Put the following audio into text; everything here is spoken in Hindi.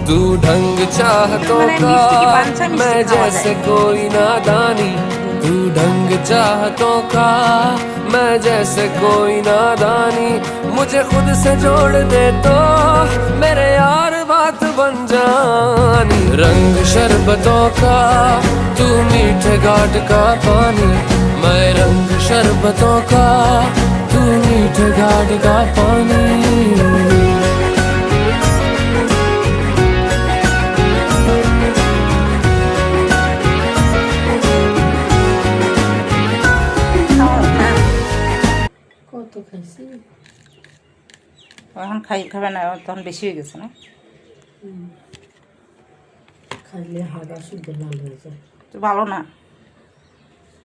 तू ढंग चाहतों का मैं जैसे कोई नादानी, तू ढंग चाहतों का मैं जैसे कोई नादानी, मुझे खुद से जोड़ दे तो मेरे यार बात बन जानी। रंग शरबतों का तू मीठे घाट का पानी, मैं रंग शरबतों का तू मीठे घाट का पानी। কত খাইছি এখন খাবে না, তখন বেশি হয়ে গেছে না? খাইলে হাগা শুদ্ধ লাল হয়ে যায়। তো ভালো না।